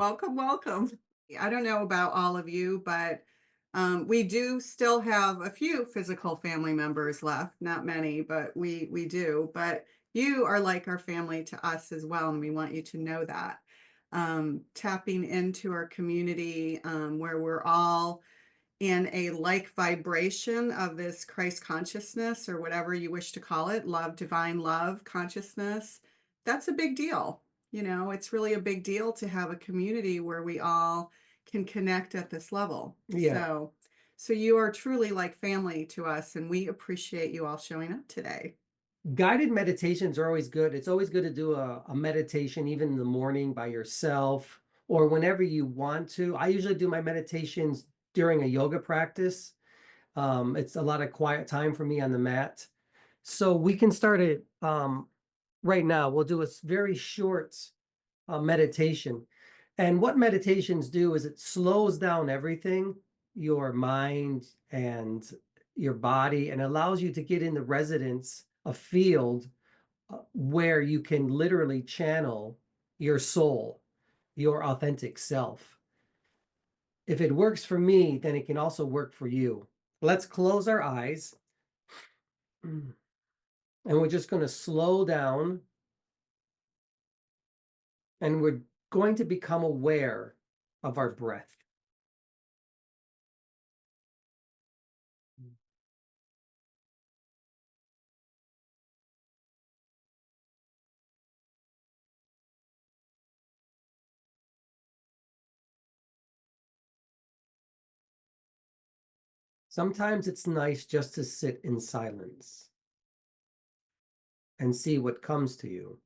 Welcome, welcome. I don't know about all of you, but we do still have a few physical family members left. Not many, but we do. But you are like our family to us as well, and we want you to know that. Tapping into our community where we're all in a like vibration of this Christ consciousness or whatever you wish to call it, love, divine love consciousness, that's a big deal. It's really a big deal to have a community where we all can connect at this level. Yeah. So you are truly like family to us, and we appreciate you all showing up today. Guided meditations are always good. It's always good to do a meditation, even in the morning by yourself or whenever you want to. I usually do my meditations during a yoga practice. It's a lot of quiet time for me on the mat. So we can start it right now. We'll do a very short meditation. And what meditations do is it slows down everything, your mind and your body, and allows you to get in the resonance, a field where you can literally channel your soul, your authentic self. If it works for me, then it can also work for you. Let's close our eyes and we're just going to slow down and we're going to become aware of our breath. Sometimes it's nice just to sit in silence and see what comes to you.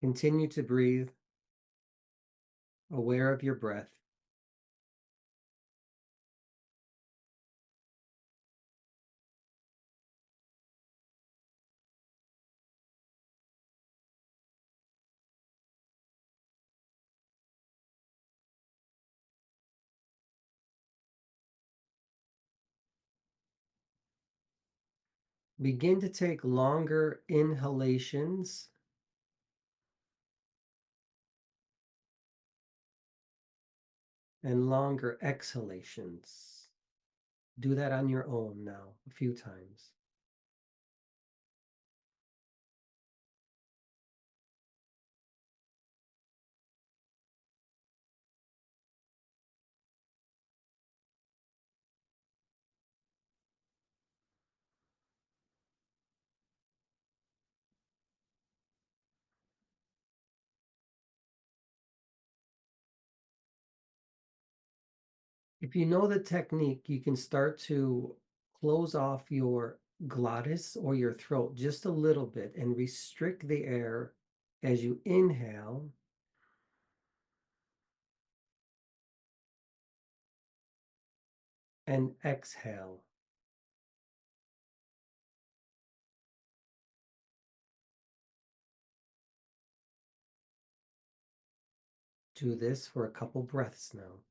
Continue to breathe, aware of your breath. Begin to take longer inhalations and longer exhalations. Do that on your own now, a few times. If you know the technique, you can start to close off your glottis or your throat just a little bit and restrict the air as you inhale and exhale. Do this for a couple breaths now.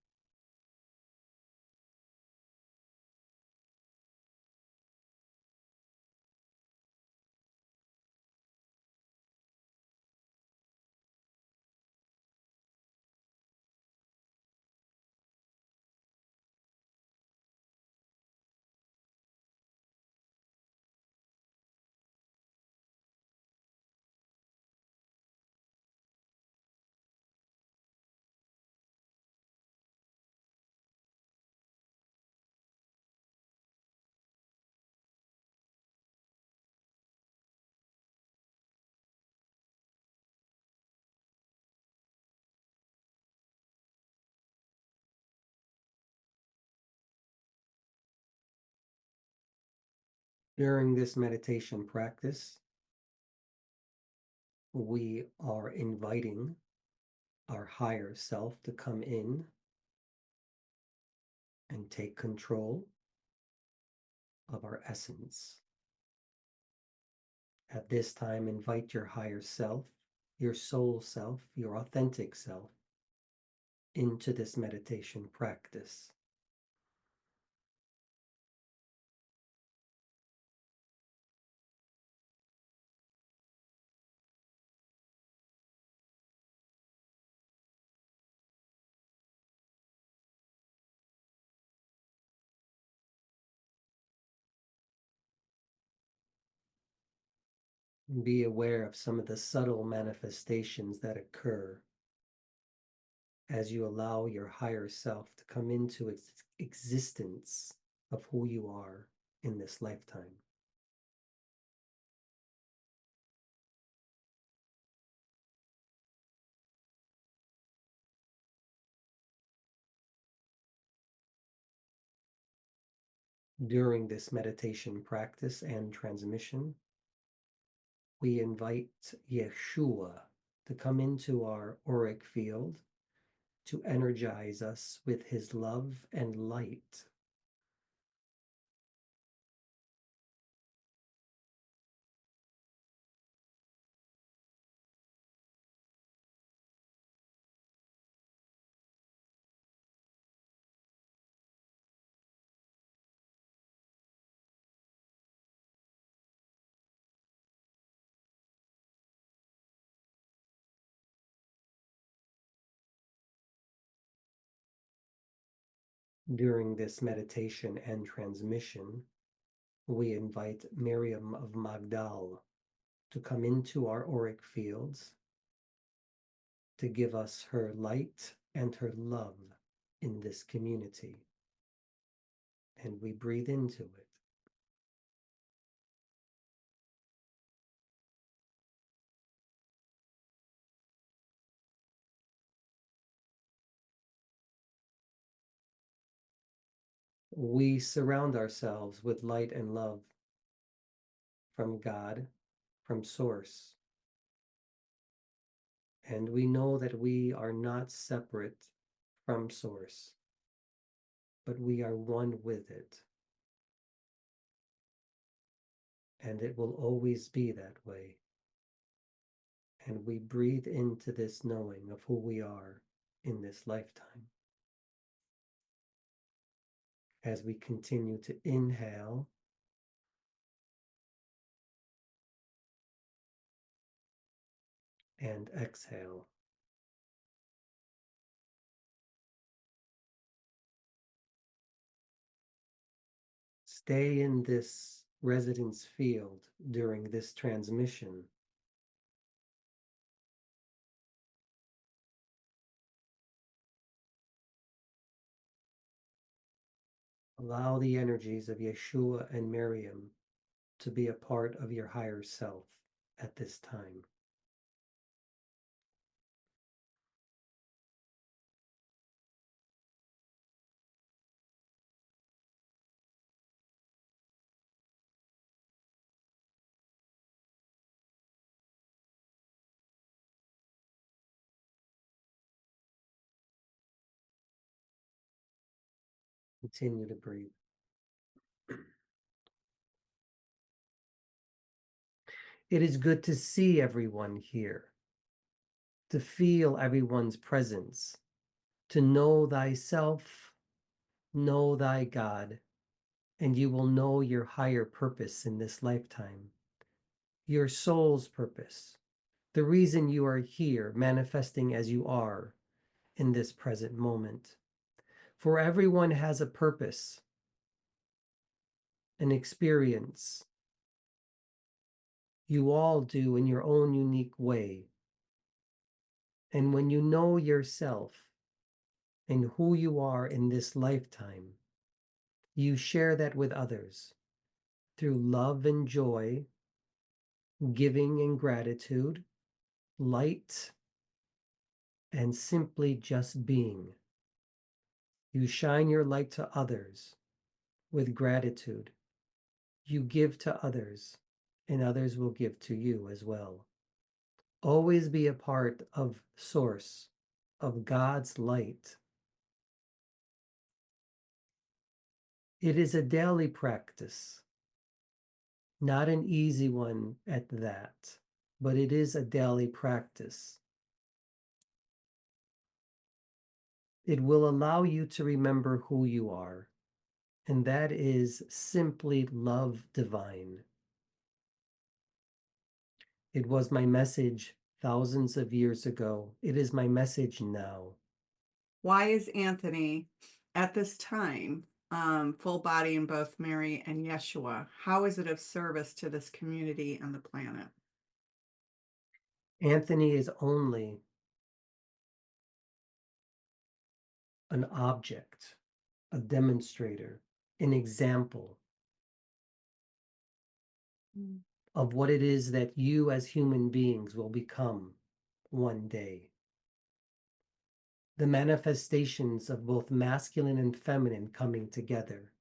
During this meditation practice, we are inviting our higher self to come in and take control of our essence. At this time, invite your higher self your soul self, your authentic self, into this meditation practice. Be aware of some of the subtle manifestations that occur as you allow your higher self to come into existence of who you are in this lifetime. During this meditation practice and transmission, we invite Yeshua to come into our auric field to energize us with his love and light. During this meditation and transmission, we invite Miriam of Magdal to come into our auric fields to give us her light and her love in this community. And we breathe into it. We surround ourselves with light and love from God, from Source. And we know that we are not separate from Source, but we are one with it. And it will always be that way. And we breathe into this knowing of who we are in this lifetime. As we continue to inhale and exhale. Stay in this resonance field during this transmission. Allow the energies of Yeshua and Miriam to be a part of your higher self at this time. Continue to breathe. It is good to see everyone here, to feel everyone's presence, to know thyself, know thy God, and you will know your higher purpose in this lifetime, your soul's purpose, the reason you are here manifesting as you are in this present moment. For everyone has a purpose, an experience. You all do in your own unique way. And when you know yourself and who you are in this lifetime, you share that with others through love and joy, giving and gratitude, light, and simply just being. You shine your light to others with gratitude. You give to others, and others will give to you as well. Always be a part of Source, of God's light. It is a daily practice, not an easy one at that. but it is a daily practice. It will allow you to remember who you are, and that is simply love divine. It was my message thousands of years ago. It is my message now. Why is Anthony at this time full body in both Mary and Yeshua? How is it of service to this community and the planet? Anthony is only an object, a demonstrator, an example Mm. of what it is that you as human beings will become one day. The manifestations of both masculine and feminine coming together.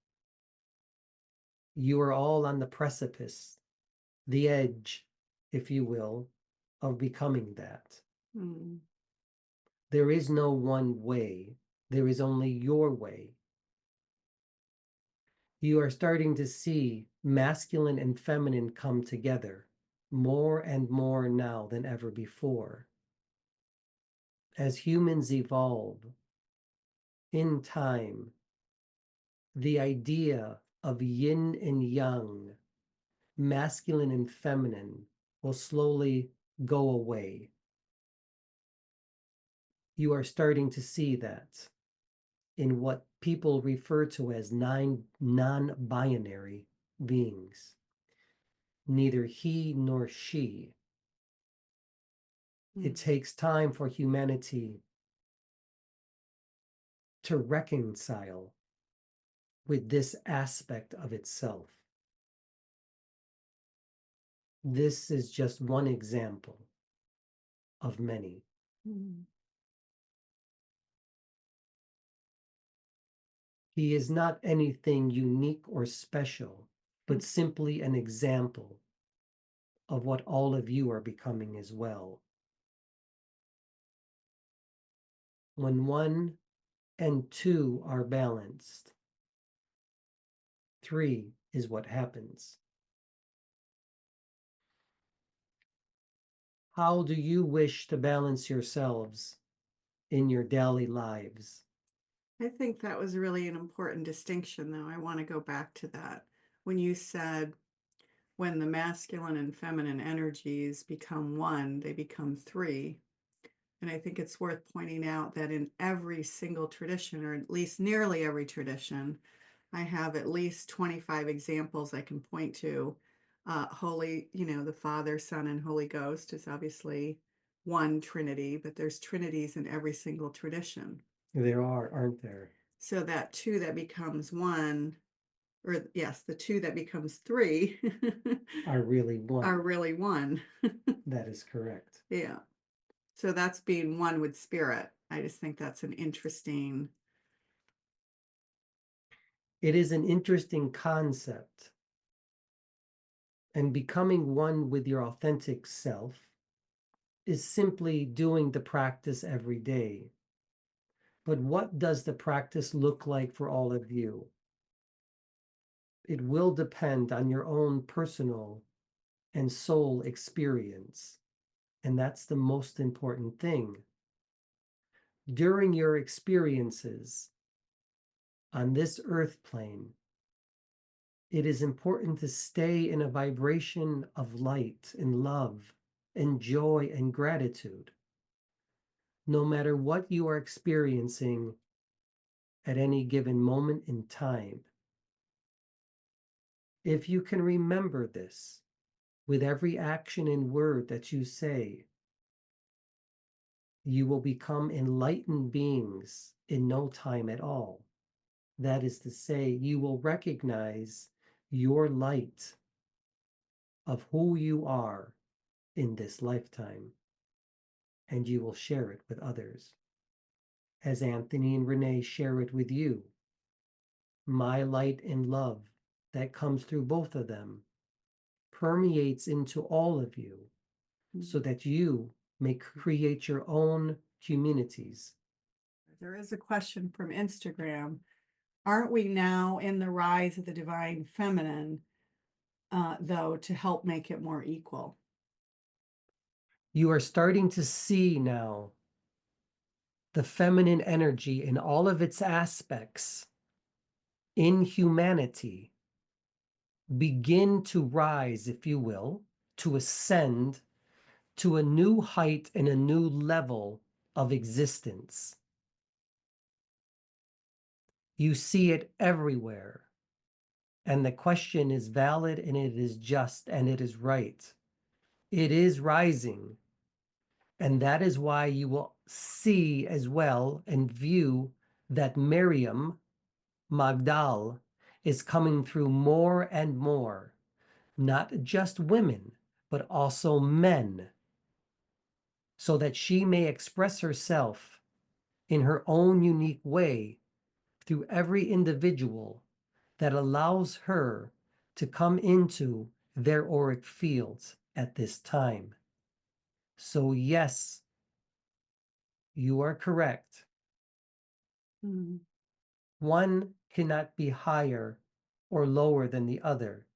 You are all on the precipice, the edge, if you will, of becoming that. Mm. There is no one way, there is only your way. You are starting to see masculine and feminine come together more and more now than ever before. As humans evolve in time, the idea of yin and yang, masculine and feminine, will slowly go away. You are starting to see that in what people refer to as non-binary beings. Neither he nor she. It Mm. takes time for humanity to reconcile with this aspect of itself. This is just one example of many. Mm. He is not anything unique or special, but Mm. simply an example of what all of you are becoming as well. When 1 and 2 are balanced, 3 is what happens. How do you wish to balance yourselves in your daily lives? I think that was really an important distinction, though. I want to go back to that. When you said when the masculine and feminine energies become one, they become three. And I think it's worth pointing out that in every single tradition, or at least nearly every tradition, I have at least 25 examples I can point to. Holy, the Father, Son, and Holy Ghost is obviously one Trinity, but there's Trinities in every single tradition. There are, aren't there? So that two that becomes one, or yes, the two that becomes three Are really one. are really one. That is correct. Yeah. So that's being one with spirit. I just think that's an interesting. It is an interesting concept, and becoming one with your authentic self is simply doing the practice every day. But what does the practice look like for all of you? It will depend on your own personal and soul experience. And that's the most important thing. During your experiences on this earth plane, it is important to stay in a vibration of light and love and joy and gratitude, no matter what you are experiencing at any given moment in time. If you can remember this with every action and word that you say, you will become enlightened beings in no time at all. That is to say, you will recognize your light of who you are in this lifetime, and you will share it with others. As Anthony and Renee share it with you, my light and love that comes through both of them permeates into all of you so that you may create your own communities. There is a question from Instagram. Aren't we now in the rise of the divine feminine, though, to help make it more equal? You are starting to see now the feminine energy in all of its aspects in humanity begin to rise, if you will, to ascend to a new height and a new level of existence. You see it everywhere. And the question is valid and it is just and it is right. It is rising. And that is why you will see as well and view that Miriam Magdal is coming through more and more, not just women, but also men, so that she may express herself in her own unique way through every individual that allows her to come into their auric fields at this time. So, yes, you are correct. Mm. One cannot be higher or lower than the other.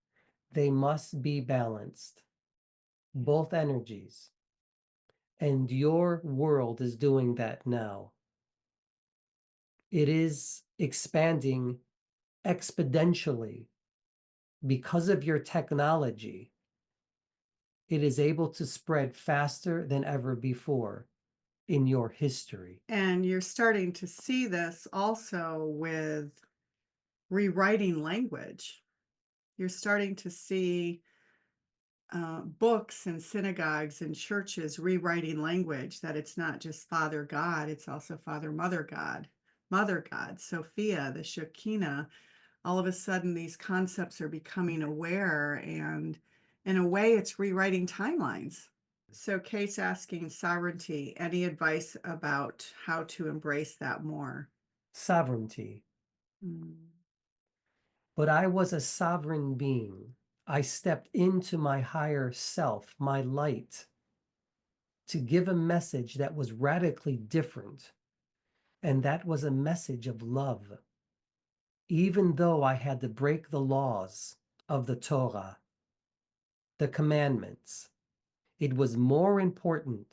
They must be balanced, both energies. And your world is doing that now. It is expanding exponentially because of your technology. It is able to spread faster than ever before in your history. And you're starting to see this also with rewriting language. You're starting to see books and synagogues and churches rewriting language, that it's not just Father God, it's also Father, Mother God, Sophia, the Shekinah. All of a sudden, these concepts are becoming aware, and in a way, it's rewriting timelines. So, Kate's asking sovereignty, any advice about how to embrace that more? Sovereignty. Mm. But I was a sovereign being. I stepped into my higher self, my light, to give a message that was radically different. And that was a message of love. Even though I had to break the laws of the Torah, the commandments, it was more important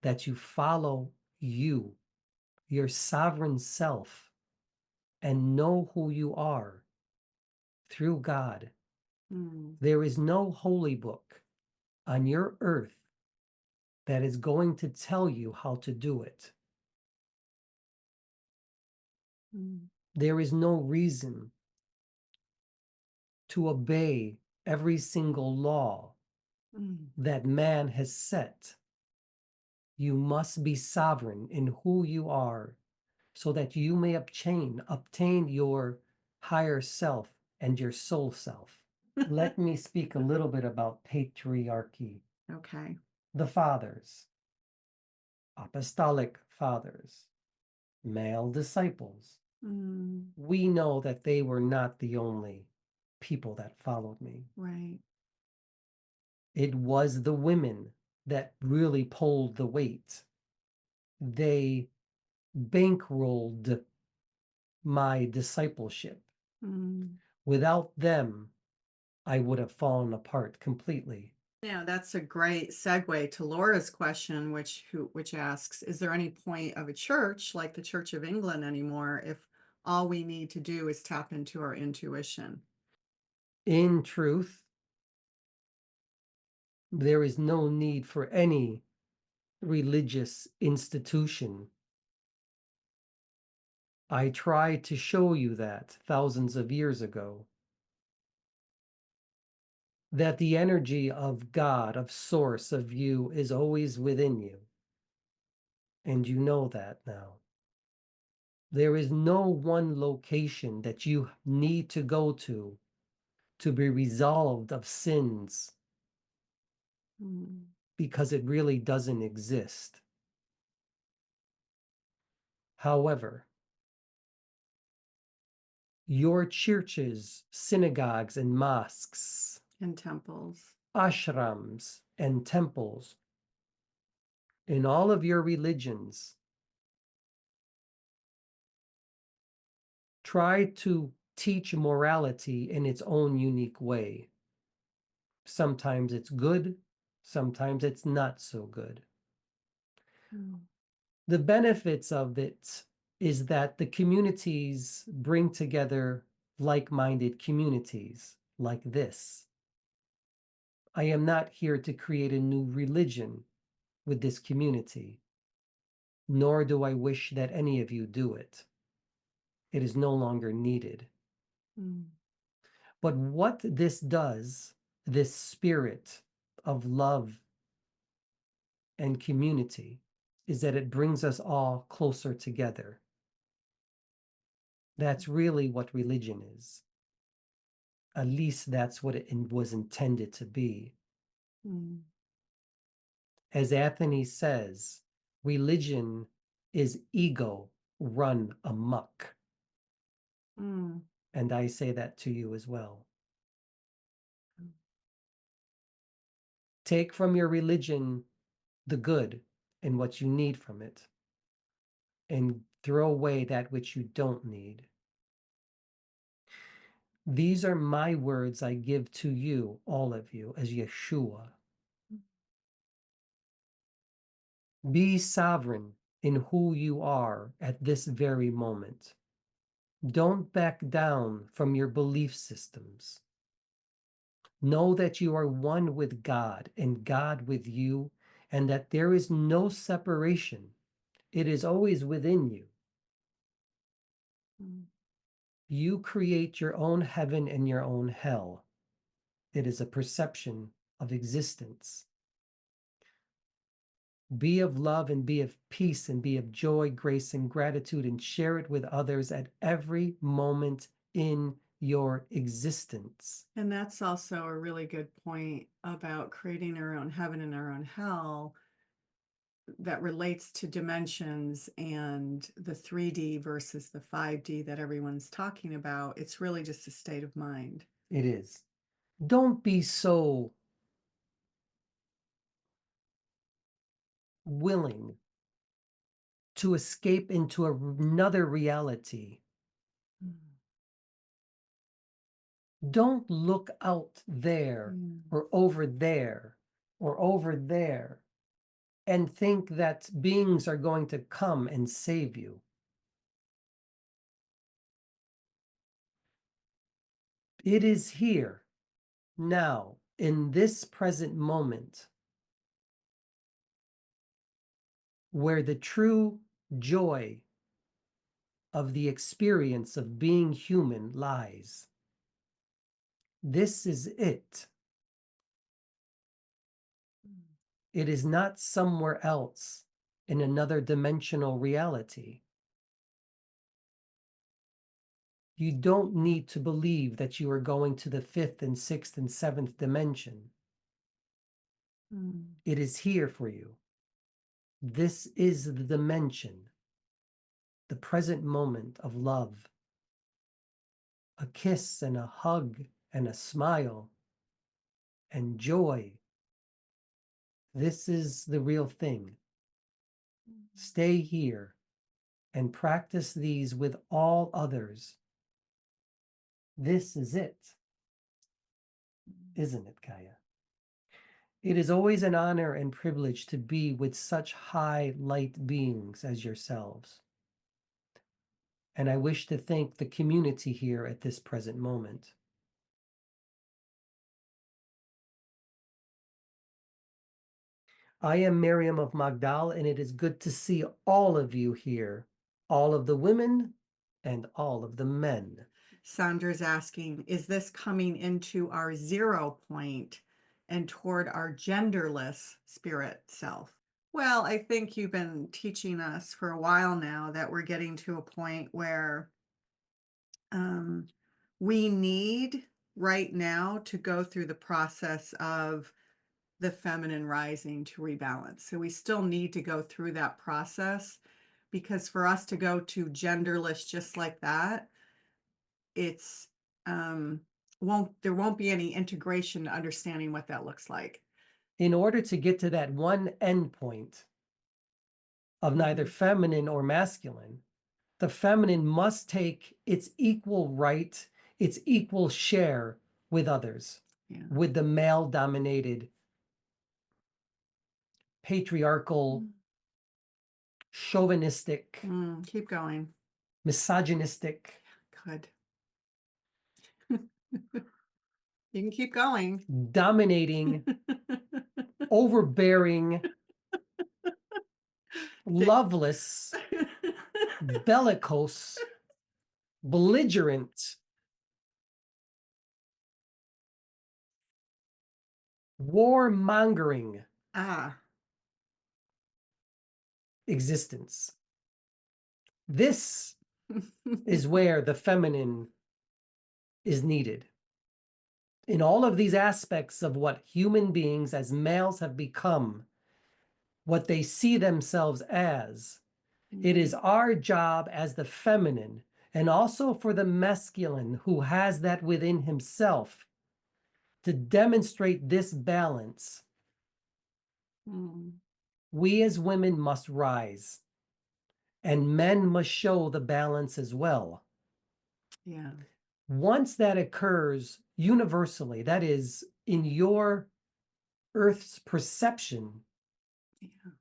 that you follow you, your sovereign self, and know who you are through God. Mm. There is no holy book on your earth that is going to tell you how to do it. Mm. There is no reason to obey every single law Mm. that man has set. You must be sovereign in who you are so that you may obtain your higher self and your soul self. Let me speak a little bit about patriarchy. Okay. The fathers, apostolic fathers, male disciples. Mm. We know that they were not the only people that followed me. Right. It was the women that really pulled the weight. They bankrolled my discipleship. Mm. Without them, I would have fallen apart completely. Yeah, that's a great segue to Laura's question, which asks, is there any point of a church like the Church of England anymore if all we need to do is tap into our intuition? In truth, there is no need for any religious institution. I tried to show you that thousands of years ago. That the energy of God, of source, of you is always within you. And you know that now. There is no one location that you need to go to be resolved of sins Mm. because it really doesn't exist. However, your churches, synagogues, and mosques, And temples. ashrams, and temples, in all of your religions, try to teach morality in its own unique way. Sometimes it's good, Sometimes it's not so good. Mm. The benefits of it is that the communities bring together like-minded communities like this. I am not here to create a new religion with this community, nor do I wish that any of you do it. It is no longer needed. Mm. But what this does, this spirit of love and community, is that it brings us all closer together. That's really what religion is. At least that's what it was intended to be. Mm. As Anthony says, religion is ego run amok. Mm. And I say that to you as well. Take from your religion the good and what you need from it, and throw away that which you don't need. These are my words I give to you, all of you, as Yeshua. Be sovereign in who you are at this very moment. Don't back down from your belief systems. Know that you are one with God and God with you, and that there is no separation. It is always within you. Mm. You create your own heaven and your own hell. It is a perception of existence. Be of love and be of peace and be of joy, grace, and gratitude, and share it with others at every moment in your existence. And that's also a really good point about creating our own heaven and our own hell that relates to dimensions and the 3D versus the 5D that everyone's talking about. It's really just a state of mind. It is. Don't be so willing to escape into another reality. Mm. Don't look out there Mm. or over there or over there and think that beings are going to come and save you. It is here, now, in this present moment, where the true joy of the experience of being human lies. This is it. Mm. It is not somewhere else in another dimensional reality. You don't need to believe that you are going to the fifth and sixth and seventh dimension. Mm. It is here for you. This is the dimension, the present moment of love. A kiss and a hug and a smile and joy. This is the real thing. Stay here and practice these with all others. This is it, isn't it, Kaya? It is always an honor and privilege to be with such high light beings as yourselves. And I wish to thank the community here at this present moment. I am Miriam of Magdal, and it is good to see all of you here, all of the women and all of the men. Sandra's asking, is this coming into our 0 point and toward our genderless spirit self? Well, I think you've been teaching us for a while now that we're getting to a point where um, we need right now to go through the process of the feminine rising to rebalance. So we still need to go through that process, because for us to go to genderless just like that, it's there won't be any integration to understanding what that looks like. In order to get to that one endpoint of neither Mhm. feminine or masculine, the feminine must take its equal right, its equal share with others, Yeah. with the male dominated patriarchal, Mm. chauvinistic, Keep going. misogynistic, Good. You can keep going. dominating, overbearing, Di- loveless, bellicose, belligerent, warmongering Ah. existence. This is where the feminine is needed. In all of these aspects of what human beings as males have become, what they see themselves as, it is Mhm. our job as the feminine and also for the masculine who has that within himself to demonstrate this balance. Mm. We as women must rise, and men must show the balance as well. Yeah. Once that occurs universally, that is, in your Earth's perception, Yeah.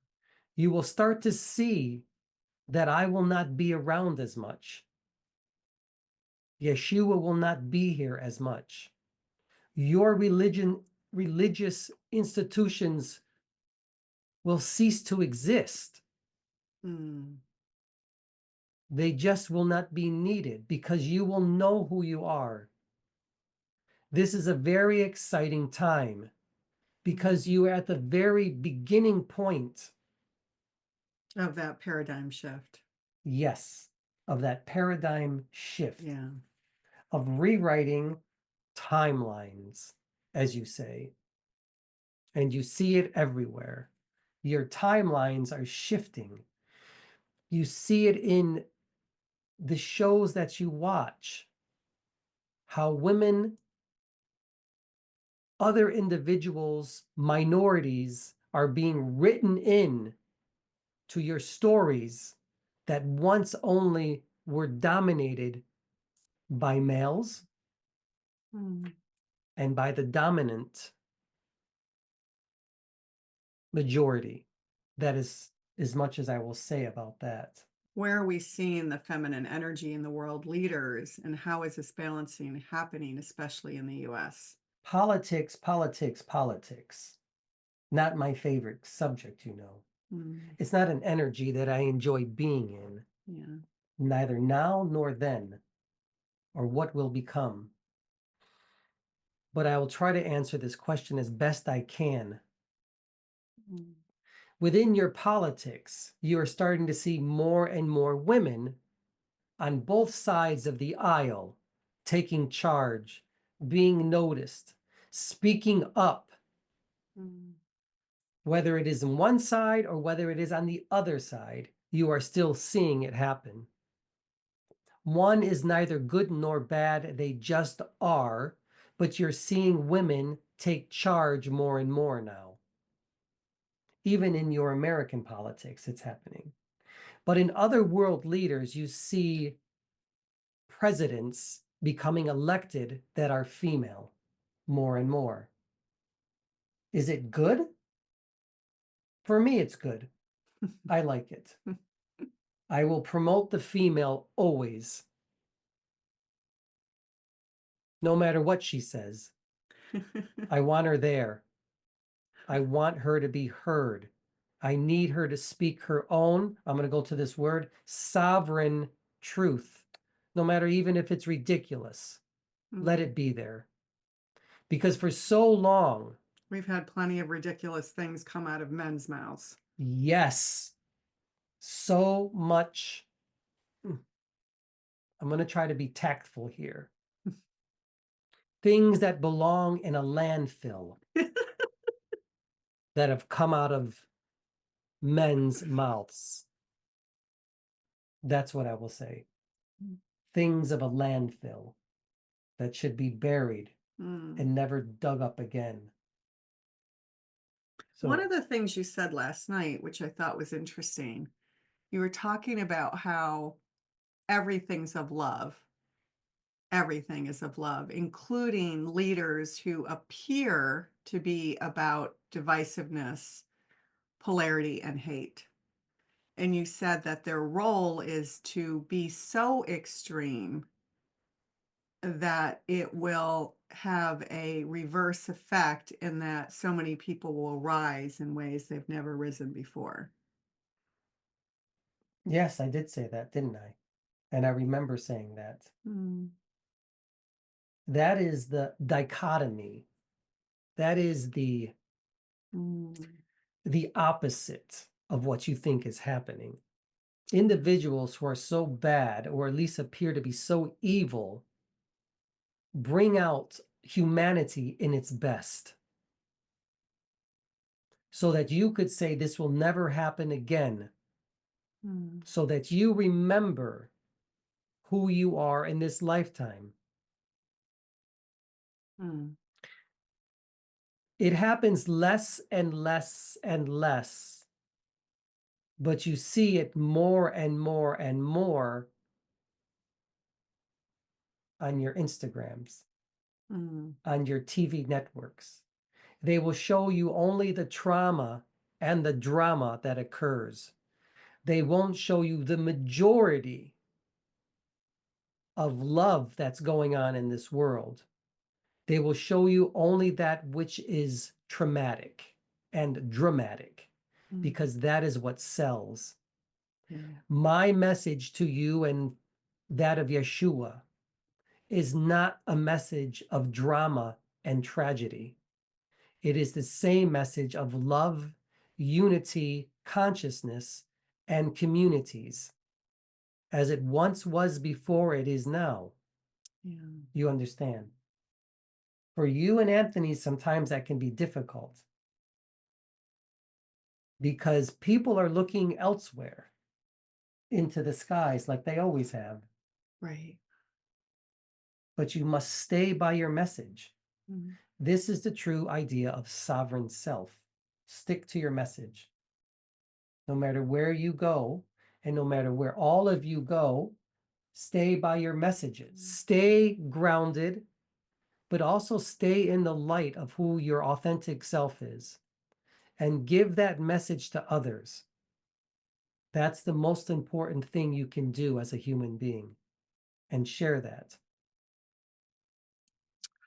you will start to see that I will not be around as much. Yeshua will not be here as much. Your religious institutions will cease to exist. Mm. They just will not be needed because you will know who you are. This is a very exciting time because Mm. you are at the very beginning point, Of that paradigm shift. yes, of that paradigm shift, Yeah. of rewriting timelines, as you say. And you see it everywhere. Your timelines are shifting. You see it in the shows that you watch, how women, other individuals, minorities are being written in to your stories that once only were dominated by males Mm. and by the dominant majority. That is as much as I will say about that. Where are we seeing the feminine energy in the world leaders, and how is this balancing happening, especially in the US? Politics, politics, politics. Not my favorite subject, you know. Mm. It's not an energy that I enjoy being in, Yeah. neither now nor then, or what will become. But I will try to answer this question as best I can. Mm. Within your politics, you are starting to see more and more women on both sides of the aisle taking charge, being noticed, speaking up, Mm. whether it is on one side or whether it is on the other side, you are still seeing it happen. One is neither good nor bad, they just are, but you're seeing women take charge more and more now. Even in your American politics, it's happening. But in other world leaders, you see presidents becoming elected that are female more and more. Is it good? For me, it's good. I like it. I will promote the female always, no matter what she says. I want her there. I want her to be heard. I need her to speak her own, I'm going to go to this word, sovereign truth, no matter even if it's ridiculous. Let Mm. it be there. Because for so long, We've had plenty of ridiculous things come out of men's mouths. yes, so much. I'm going to try to be tactful here. Things that belong in a landfill that have come out of men's mouths. That's what I will say. Things of a landfill that should be buried Mm. and never dug up again. One of So the things you said last night, which I thought was interesting, you were talking about how everything's of love. Everything is of love, including leaders who appear to be about divisiveness, polarity and hate. And you said that their role is to be so extreme that it will have a reverse effect in that so many people will rise in ways they've never risen before. Yes, I did say that, didn't I? And I remember saying that. Mm, That is the dichotomy. That is mm, the opposite of what you think is happening. Individuals who are so bad, or at least appear to be so evil, bring out humanity in its best so that you could say this will never happen again, mm, so that you remember who you are in this lifetime. mm, It happens less and less and less, but you see it more and more and more on your Instagrams, mm, on your TV networks. They will show you only the trauma and the drama that occurs. They won't show you the majority of love that's going on in this world. They will show you only that which is traumatic and dramatic, mm. because that is what sells. Yeah. My message to you and that of Yeshua is not a message of drama and tragedy. It is the same message of love, unity, consciousness, and communities, as it once was before it is now. Yeah. You understand? For you and Anthony, sometimes that can be difficult because people are looking elsewhere into the skies like they always have. Right. But you must stay by your message. Mm, This is the true idea of sovereign self. Stick to your message. No matter where you go, and no matter where all of you go, stay by your messages. mm, Stay grounded, but also stay in the light of who your authentic self is, and give that message to others. That's the most important thing you can do as a human being, and share that.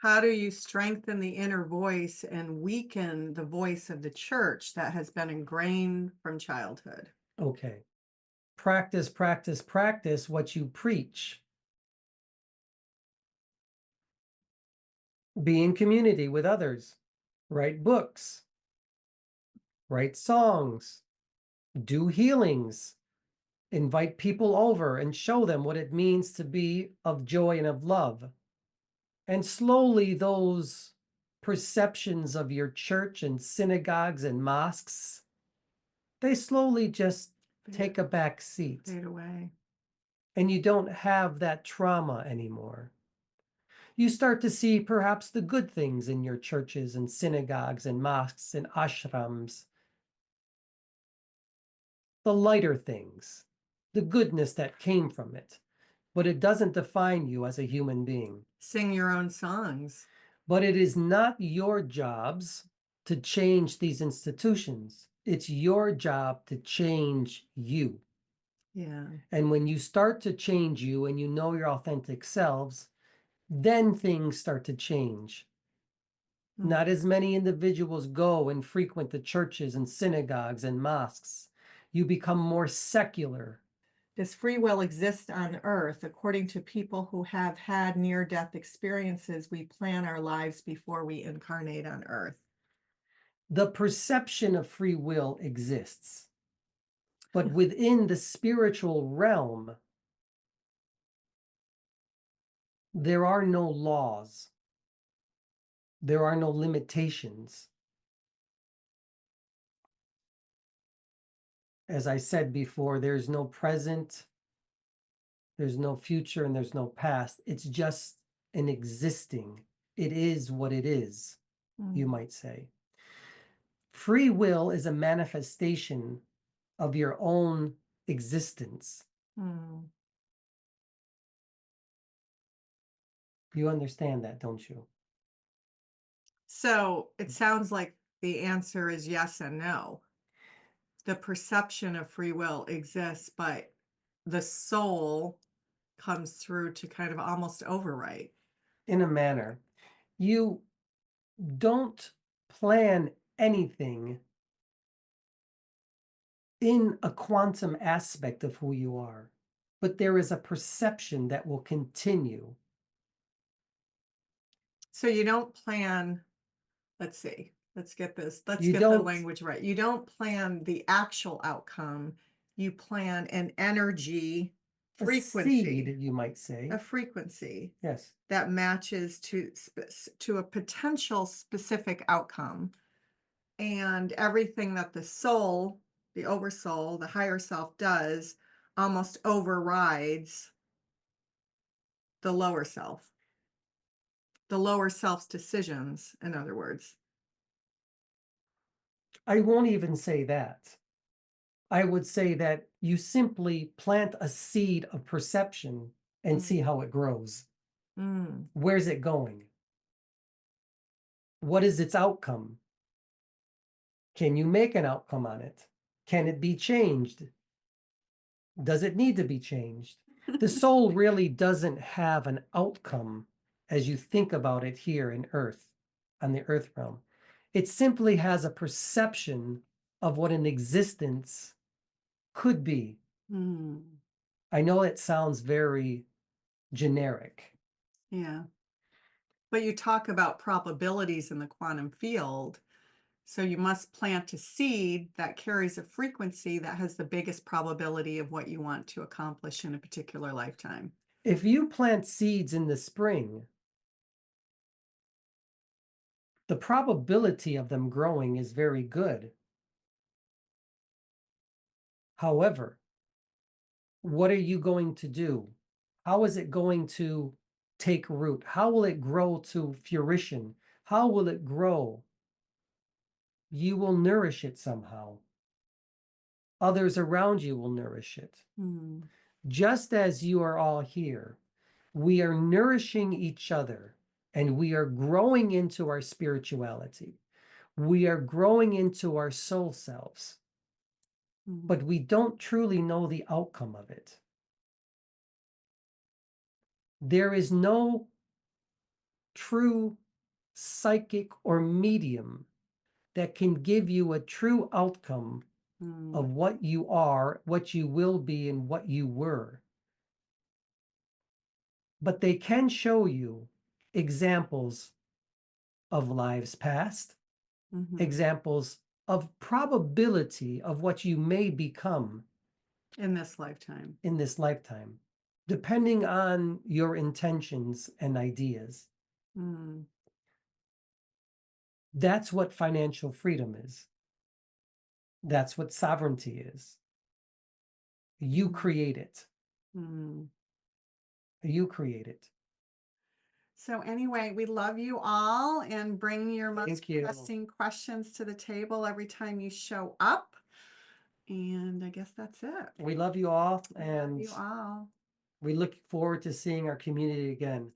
How do you strengthen the inner voice and weaken the voice of the church that has been ingrained from childhood? Okay. Practice, practice, practice what you preach. Be in community with others. Write books. Write songs. Do healings. Invite people over and show them what it means to be of joy and of love. And slowly those perceptions of your church and synagogues and mosques, they slowly just Fade, take a back seat. fade away. And you don't have that trauma anymore. You start to see perhaps the good things in your churches and synagogues and mosques and ashrams, the lighter things, the goodness that came from it. But it doesn't define you as a human being. Sing your own songs. But it is not your jobs to change these institutions. It's your job to change you. Yeah. And when you start to change you and you know your authentic selves, then things start to change. Not Mm. as many individuals go and frequent the churches and synagogues and mosques. You become more secular. Does free will exist on earth? According to people who have had near death experiences, we plan our lives before we incarnate on earth. The perception of free will exists, but within the spiritual realm, there are no laws, there are no limitations. As I said before, there's no present, there's no future, and there's no past. It's just an existing. It is what it is, you Mm, might say. Free will is a manifestation of your own existence. mm. You understand that, don't you? So it sounds like the answer is yes and no. the perception of free will exists, but the soul comes through to kind of almost overwrite. In a manner. You don't plan anything in a quantum aspect of who you are, but there is a perception that will continue. So you don't plan, let's see, let's You get the don't language right. You don't plan the actual outcome. You plan an energy a seed, frequency, you might a say. frequency Yes. that matches to a potential specific outcome. And everything that the soul, the oversoul, the higher self does almost overrides the lower self. The lower self's decisions, in other words. I won't even say that. I would say that you simply plant a seed of perception and see Mm, how it grows. mm, Where's it going? What is its outcome? Can you make an outcome on it? Can it be changed? Does it need to be changed? The soul really doesn't have an outcome as you think about it here in Earth, on the Earth realm. It simply has a perception of what an existence could be. mm. I know it sounds very generic. Yeah. But you talk about probabilities in the quantum field. So you must plant a seed that carries a frequency that has the biggest probability of what you want to accomplish in a particular lifetime. If you plant seeds in the spring, the probability of them growing is very good. However, what are you going to do? How is it going to take root? How will it grow to fruition? How will it grow? You will nourish it somehow. Others around you will nourish it. Mm, Just as you are all here, we are nourishing each other and we are growing into our spirituality. We are growing into our soul selves, mm, but we don't truly know the outcome of it. There is no true psychic or medium that can give you a true outcome mm, of what you are, what you will be, and what you were. But they can show you examples of lives past, mhm. examples of probability of what you may become In this lifetime. in this lifetime, depending on your intentions and ideas. Mm, That's what financial freedom is. That's what sovereignty is. You mm, create it. mm. You create it. So anyway, we love you all and bring your most Thank you. pressing questions to the table every time you show up. And I guess that's it. We love you all, We love and you all. we look forward to seeing our community again.